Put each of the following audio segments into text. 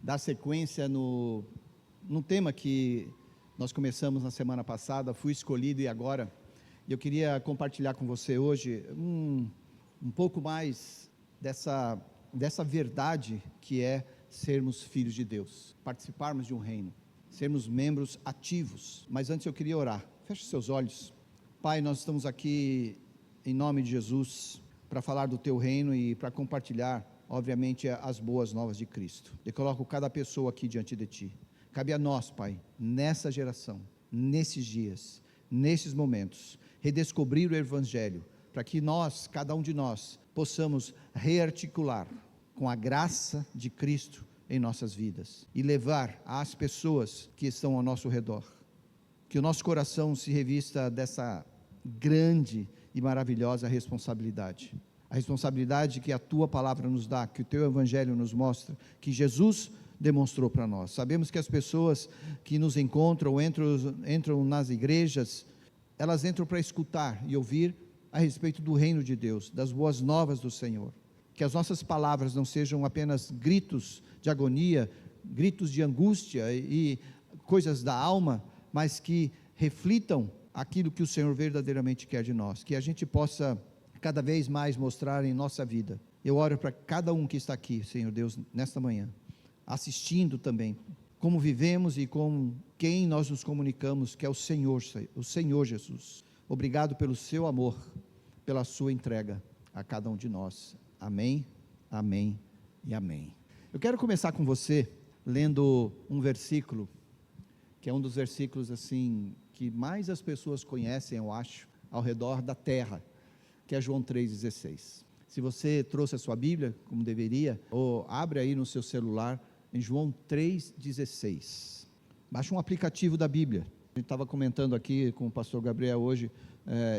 dar sequência num tema que nós começamos na semana passada, fui escolhido e agora, eu queria compartilhar com você hoje um pouco mais dessa verdade que é sermos filhos de Deus, participarmos de um reino, sermos membros ativos. Mas antes eu queria orar. Feche seus olhos. Pai, nós estamos aqui em nome de Jesus para falar do teu reino e para compartilhar, obviamente, as boas novas de Cristo. Eu coloco cada pessoa aqui diante de ti. Cabe a nós, Pai, nessa geração, nesses dias, nesses momentos, redescobrir o Evangelho, para que nós, cada um de nós, possamos rearticular com a graça de Cristo em nossas vidas e levar às pessoas que estão ao nosso redor. Que o nosso coração se revista dessa grande e maravilhosa responsabilidade. A responsabilidade que a tua palavra nos dá, que o teu Evangelho nos mostra, que Jesus demonstrou para nós. Sabemos que as pessoas que nos encontram, entram nas igrejas, elas entram para escutar e ouvir a respeito do reino de Deus, das boas novas do Senhor. Que as nossas palavras não sejam apenas gritos de agonia, gritos de angústia e coisas da alma, mas que reflitam aquilo que o Senhor verdadeiramente quer de nós, que a gente possa cada vez mais mostrar em nossa vida. Eu oro para cada um que está aqui, Senhor Deus, nesta manhã, assistindo também, como vivemos e com quem nós nos comunicamos, que é o Senhor Jesus. Obrigado pelo seu amor, pela sua entrega a cada um de nós. Amém, amém e amém. Eu quero começar com você lendo um versículo, que é um dos versículos assim, que mais as pessoas conhecem, eu acho, ao redor da terra, que é João 3,16. Se você trouxe a sua Bíblia, como deveria, ou abre aí no seu celular, em João 3,16. Baixa um aplicativo da Bíblia. A gente estava comentando aqui com o pastor Gabriel hoje,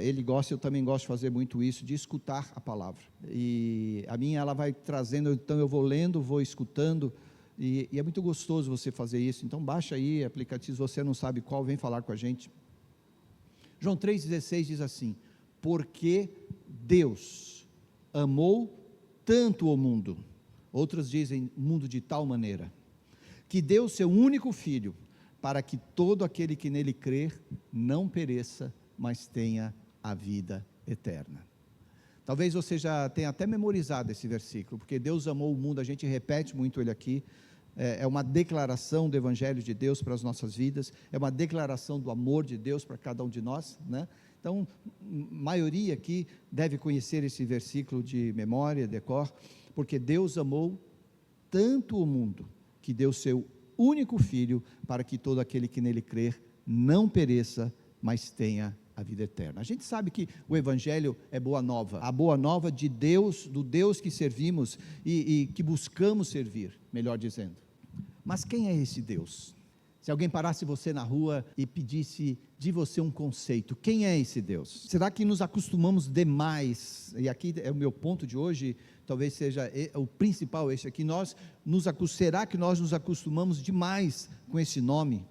ele gosta, eu também gosto de fazer muito isso, de escutar a palavra. E a minha, ela vai trazendo, então eu vou lendo, vou escutando, e é muito gostoso você fazer isso. Então baixa aí aplicativo, se você não sabe qual, vem falar com a gente. João 3,16 diz assim: porque Deus amou tanto o mundo, outros dizem mundo de tal maneira, que deu seu único filho, para que todo aquele que nele crer não pereça, mas tenha a vida eterna. Talvez você já tenha até memorizado esse versículo, porque Deus amou o mundo, a gente repete muito ele aqui, é uma declaração do Evangelho de Deus para as nossas vidas, é uma declaração do amor de Deus para cada um de nós, né? Então, a maioria aqui deve conhecer esse versículo de memória, de cor, porque Deus amou tanto o mundo, que deu seu único filho, para que todo aquele que nele crer não pereça, mas tenha a vida eterna. A gente sabe que o Evangelho é boa nova, a boa nova de Deus, do Deus que servimos e que buscamos servir, melhor dizendo. Mas quem é esse Deus? Se alguém parasse você na rua e pedisse de você um conceito, quem é esse Deus? Será que nos acostumamos demais? E aqui é o meu ponto de hoje, talvez seja o principal esse aqui, será que nós nos acostumamos demais com esse nome,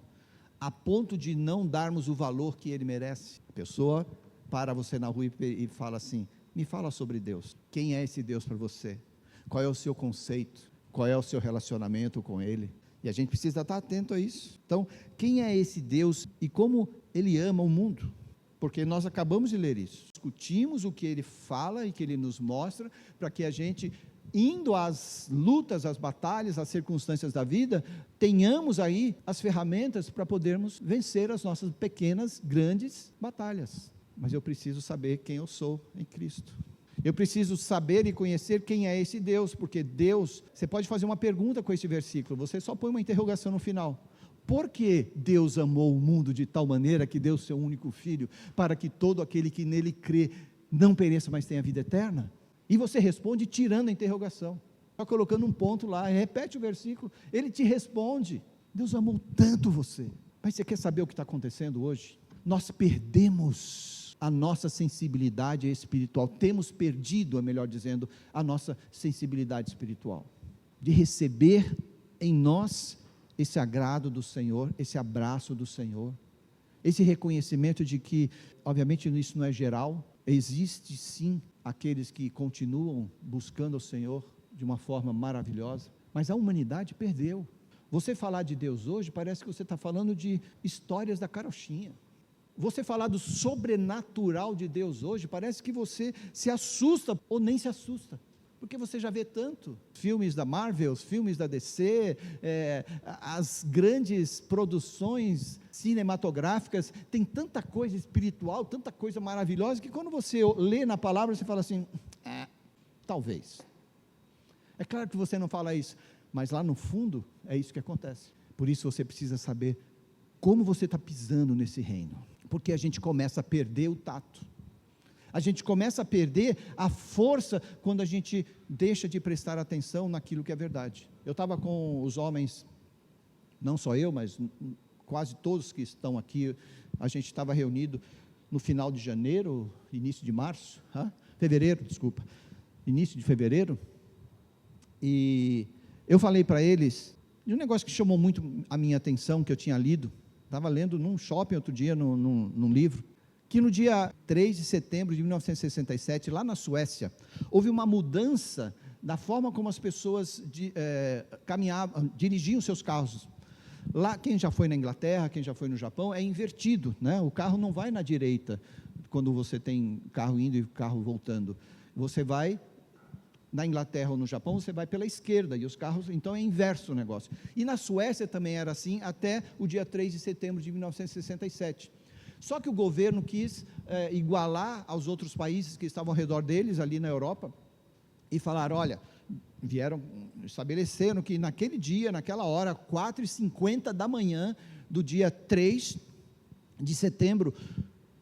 a ponto de não darmos o valor que ele merece? A pessoa para você na rua e fala assim: me fala sobre Deus, quem é esse Deus para você? Qual é o seu conceito? Qual é o seu relacionamento com ele? E a gente precisa estar atento a isso. Então, quem é esse Deus e como ele ama o mundo? Porque nós acabamos de ler isso, discutimos o que ele fala e que ele nos mostra, para que a gente, indo às lutas, às batalhas, às circunstâncias da vida, tenhamos aí as ferramentas para podermos vencer as nossas pequenas, grandes batalhas. Mas eu preciso saber quem eu sou em Cristo. Eu preciso saber e conhecer quem é esse Deus, porque Deus, você pode fazer uma pergunta com esse versículo, você só põe uma interrogação no final. Por que Deus amou o mundo de tal maneira que deu seu único filho, para que todo aquele que nele crê não pereça, mas tenha vida eterna? E você responde tirando a interrogação, só colocando um ponto lá, repete o versículo, ele te responde: Deus amou tanto você. Mas você quer saber o que está acontecendo hoje? Nós perdemos a nossa sensibilidade espiritual, temos perdido, melhor dizendo, a nossa sensibilidade espiritual, de receber em nós esse agrado do Senhor, esse abraço do Senhor, esse reconhecimento de que, obviamente isso não é geral, existe sim aqueles que continuam buscando o Senhor de uma forma maravilhosa, mas a humanidade perdeu. Você falar de Deus hoje, parece que você está falando de histórias da carochinha. Você falar do sobrenatural de Deus hoje, parece que você se assusta ou nem se assusta, porque você já vê tanto, filmes da Marvel, filmes da DC, as grandes produções cinematográficas, tem tanta coisa espiritual, tanta coisa maravilhosa, que quando você lê na palavra, você fala assim, talvez. É claro que você não fala isso, mas lá no fundo, é isso que acontece. Por isso você precisa saber como você está pisando nesse reino, porque a gente começa a perder o tato, a gente começa a perder a força, quando a gente deixa de prestar atenção naquilo que é verdade. Eu estava com os homens, não só eu, mas quase todos que estão aqui, a gente estava reunido no final de janeiro, início de março, início de fevereiro, e eu falei para eles de um negócio que chamou muito a minha atenção, que eu tinha lido, estava lendo num shopping outro dia, num livro, que no dia 3 de setembro de 1967, lá na Suécia, houve uma mudança da forma como as pessoas caminhavam, dirigiam seus carros. Lá, quem já foi na Inglaterra, quem já foi no Japão, é invertido, né? O carro não vai na direita, quando você tem carro indo e carro voltando, você vai, na Inglaterra ou no Japão, você vai pela esquerda, e os carros, então é inverso o negócio. E na Suécia também era assim, até o dia 3 de setembro de 1967. Só que o governo quis igualar aos outros países que estavam ao redor deles, ali na Europa, e falaram, olha, estabeleceram que naquele dia, naquela hora, 4h50 da manhã, do dia 3 de setembro,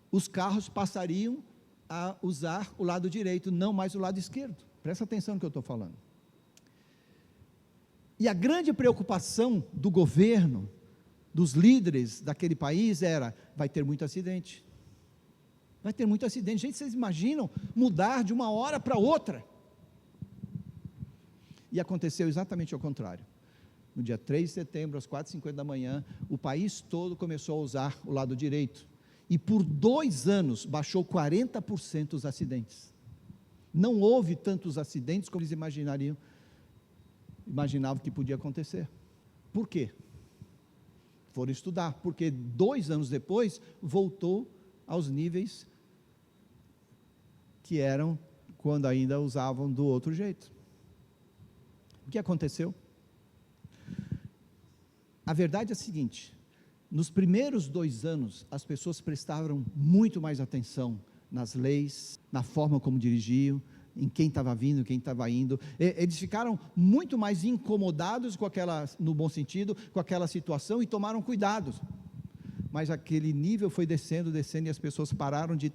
os carros passariam a usar o lado direito, não mais o lado esquerdo. Presta atenção no que eu estou falando. E a grande preocupação do governo, dos líderes daquele país era, vai ter muito acidente. Vai ter muito acidente. Gente, vocês imaginam mudar de uma hora para outra? E aconteceu exatamente ao contrário. No dia 3 de setembro, às 4h50 da manhã, o país todo começou a usar o lado direito. E por 2 anos, baixou 40% os acidentes. Não houve tantos acidentes como eles imaginavam que podia acontecer. Por quê? Foram estudar, porque 2 anos depois, voltou aos níveis que eram quando ainda usavam do outro jeito. O que aconteceu? A verdade é a seguinte, nos primeiros 2 anos, as pessoas prestaram muito mais atenção nas leis, na forma como dirigiam, em quem estava vindo, quem estava indo. Eles ficaram muito mais incomodados com aquela, no bom sentido, com aquela situação, e tomaram cuidado. Mas aquele nível foi descendo, e as pessoas pararam de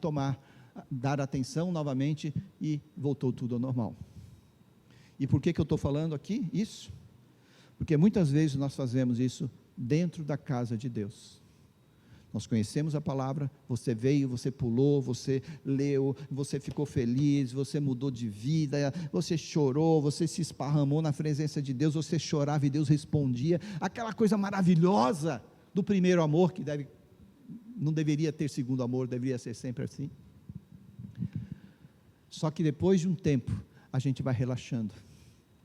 dar atenção novamente, e voltou tudo ao normal. E por que eu estou falando aqui isso? Porque muitas vezes nós fazemos isso dentro da casa de Deus. Nós conhecemos a palavra, você veio, você pulou, você leu, você ficou feliz, você mudou de vida, você chorou, você se esparramou na presença de Deus, você chorava e Deus respondia, aquela coisa maravilhosa do primeiro amor, que não deveria ter segundo amor, deveria ser sempre assim. Só que depois de um tempo, a gente vai relaxando,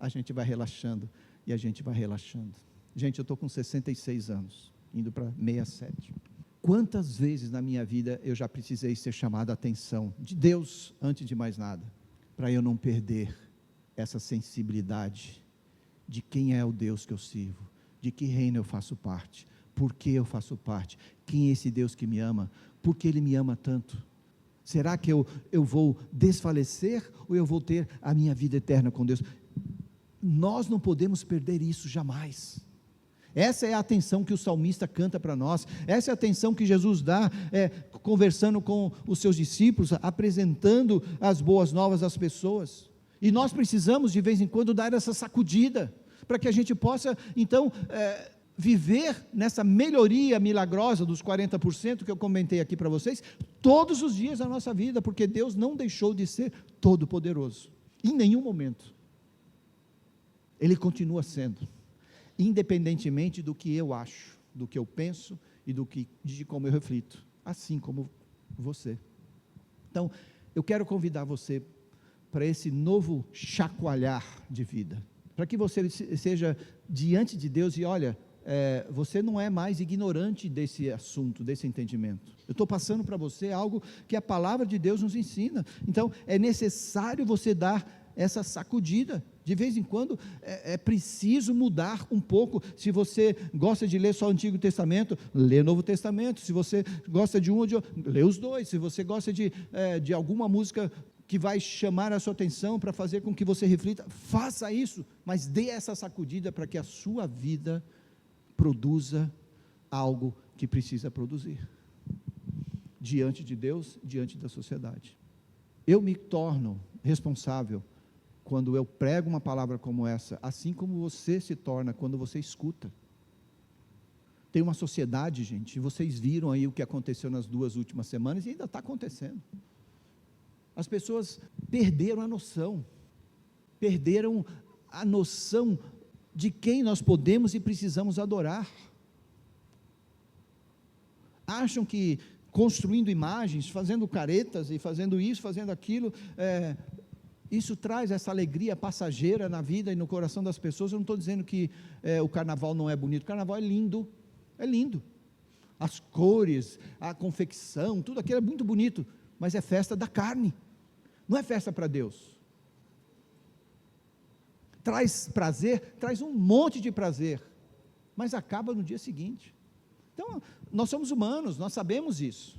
e a gente vai relaxando. Gente, eu estou com 66 anos, indo para 67. Quantas vezes na minha vida eu já precisei ser chamado a atenção de Deus, antes de mais nada, para eu não perder essa sensibilidade de quem é o Deus que eu sirvo, de que reino eu faço parte, por que eu faço parte, quem é esse Deus que me ama, por que Ele me ama tanto. Será que eu vou desfalecer, ou eu vou ter a minha vida eterna com Deus? Nós não podemos perder isso jamais. Essa é a atenção que o salmista canta para nós, essa é a atenção que Jesus dá, conversando com os seus discípulos, apresentando as boas novas às pessoas, e nós precisamos de vez em quando dar essa sacudida, para que a gente possa então viver nessa melhoria milagrosa dos 40% que eu comentei aqui para vocês, todos os dias da nossa vida, porque Deus não deixou de ser todo poderoso, em nenhum momento, Ele continua sendo, independentemente do que eu acho, do que eu penso e de como eu reflito, assim como você. Então, eu quero convidar você para esse novo chacoalhar de vida, para que você seja diante de Deus e olha, você não é mais ignorante desse assunto, desse entendimento. Eu estou passando para você algo que a palavra de Deus nos ensina. Então, é necessário você dar essa sacudida. De vez em quando, é preciso mudar um pouco. Se você gosta de ler só o Antigo Testamento, lê o Novo Testamento. Se você gosta de um ou de outro, lê os dois. Se você gosta de alguma música que vai chamar a sua atenção para fazer com que você reflita, faça isso, mas dê essa sacudida para que a sua vida produza algo que precisa produzir, diante de Deus, diante da sociedade. Eu me torno responsável quando eu prego uma palavra como essa, assim como você se torna quando você escuta. Tem uma sociedade, gente, e vocês viram aí o que aconteceu nas 2 últimas semanas, e ainda está acontecendo. As pessoas perderam a noção de quem nós podemos e precisamos adorar. Acham que construindo imagens, fazendo caretas e fazendo isso, fazendo aquilo, isso traz essa alegria passageira na vida e no coração das pessoas. Eu não estou dizendo que o carnaval não é bonito, o carnaval é lindo, as cores, a confecção, tudo aquilo é muito bonito, mas é festa da carne, não é festa para Deus. Traz prazer, traz um monte de prazer, mas acaba no dia seguinte. Então, nós somos humanos, nós sabemos isso.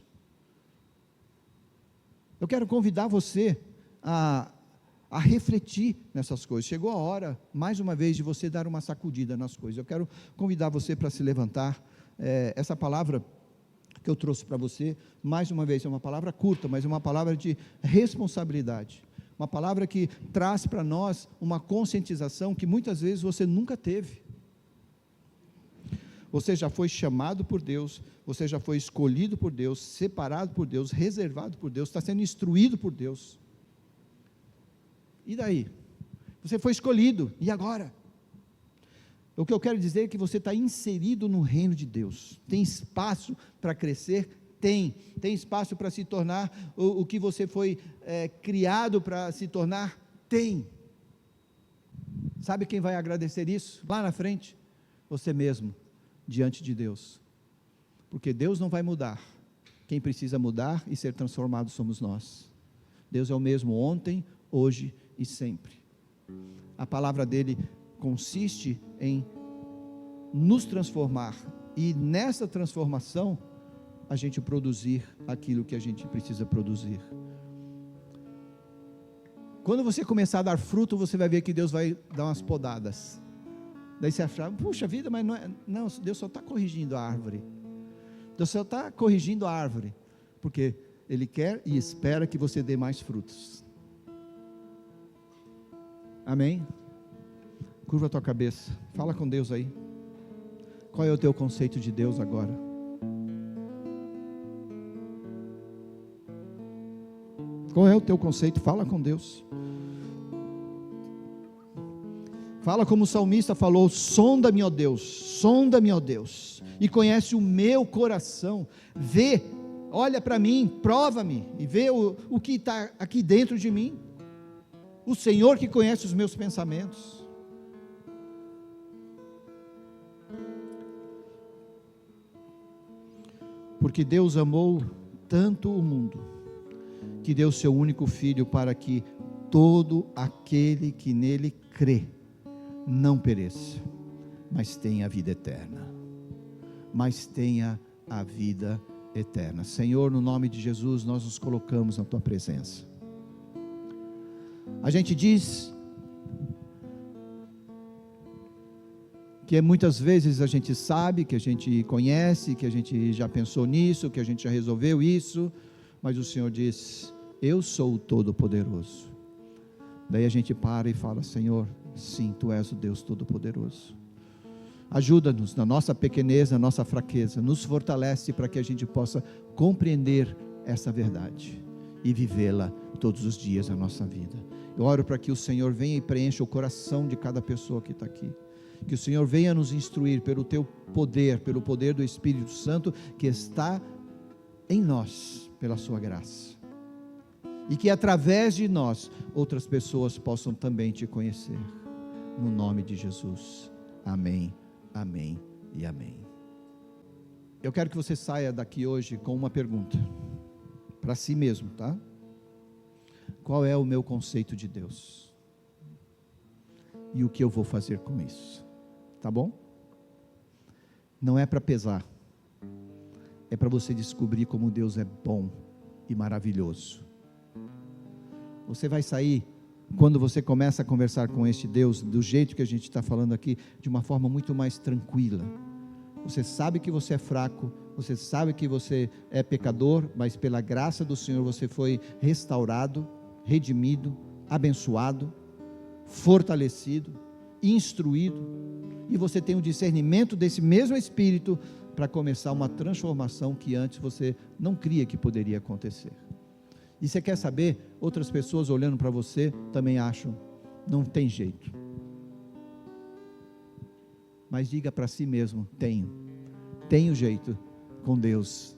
Eu quero convidar você a refletir nessas coisas. Chegou a hora, mais uma vez, de você dar uma sacudida nas coisas. Eu quero convidar você para se levantar. Essa palavra que eu trouxe para você, mais uma vez, é uma palavra curta, mas é uma palavra de responsabilidade. Uma palavra que traz para nós uma conscientização que muitas vezes você nunca teve. Você já foi chamado por Deus, você já foi escolhido por Deus, separado por Deus, reservado por Deus, está sendo instruído por Deus. E daí? Você foi escolhido, e agora? O que eu quero dizer é que você está inserido no reino de Deus. Tem espaço para crescer? Tem espaço para se tornar o que você foi criado para se tornar? Tem. Sabe quem vai agradecer isso? Lá na frente, você mesmo, diante de Deus, porque Deus não vai mudar, quem precisa mudar e ser transformado somos nós. Deus é o mesmo ontem, hoje e sempre. A palavra dele consiste em nos transformar, e nessa transformação, a gente produzir aquilo que a gente precisa produzir. Quando você começar a dar fruto, você vai ver que Deus vai dar umas podadas. Daí você acha, puxa vida, mas não, Deus só está corrigindo a árvore. Deus só está corrigindo a árvore, porque Ele quer e espera que você dê mais frutos. Amém? Curva a tua cabeça, fala com Deus aí. Qual é o teu conceito de Deus agora? Qual é o teu conceito? Fala com Deus. Fala como o salmista falou: sonda-me, ó Deus, e conhece o meu coração, vê, olha para mim, prova-me, e vê o que está aqui dentro de mim. O Senhor que conhece os meus pensamentos. Porque Deus amou tanto o mundo, que deu seu único Filho, para que todo aquele que nele crê, não pereça, mas tenha a vida eterna. Senhor, no nome de Jesus, nós nos colocamos na tua presença. A gente diz que muitas vezes a gente sabe, que a gente conhece, que a gente já pensou nisso, que a gente já resolveu isso, mas o Senhor diz: eu sou o Todo-Poderoso. Daí a gente para e fala: Senhor, sim, Tu és o Deus Todo-Poderoso. Ajuda-nos na nossa pequenez, na nossa fraqueza, nos fortalece para que a gente possa compreender essa verdade e vivê-la todos os dias da nossa vida. Eu oro para que o Senhor venha e preencha o coração de cada pessoa que está aqui, que o Senhor venha nos instruir pelo Teu poder, pelo poder do Espírito Santo que está em nós, pela Sua graça, e que através de nós, outras pessoas possam também Te conhecer. no nome de Jesus. Amém, amém e amém. Eu quero que você saia daqui hoje com uma pergunta, para si mesmo, tá? Qual é o meu conceito de Deus? E o que eu vou fazer com isso? Tá bom? Não é para pesar, é para você descobrir como Deus é bom e maravilhoso. Você vai sair, quando você começa a conversar com este Deus, do jeito que a gente está falando aqui, de uma forma muito mais tranquila. Você sabe que você é fraco, você sabe que você é pecador, mas pela graça do Senhor você foi restaurado, redimido, abençoado, fortalecido, instruído, e você tem um discernimento desse mesmo Espírito para começar uma transformação que antes você não cria que poderia acontecer. E você quer saber, outras pessoas olhando para você também acham, não tem jeito. Mas diga para si mesmo, tenho jeito com Deus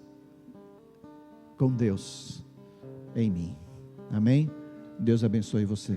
em mim. Amém? Deus abençoe você.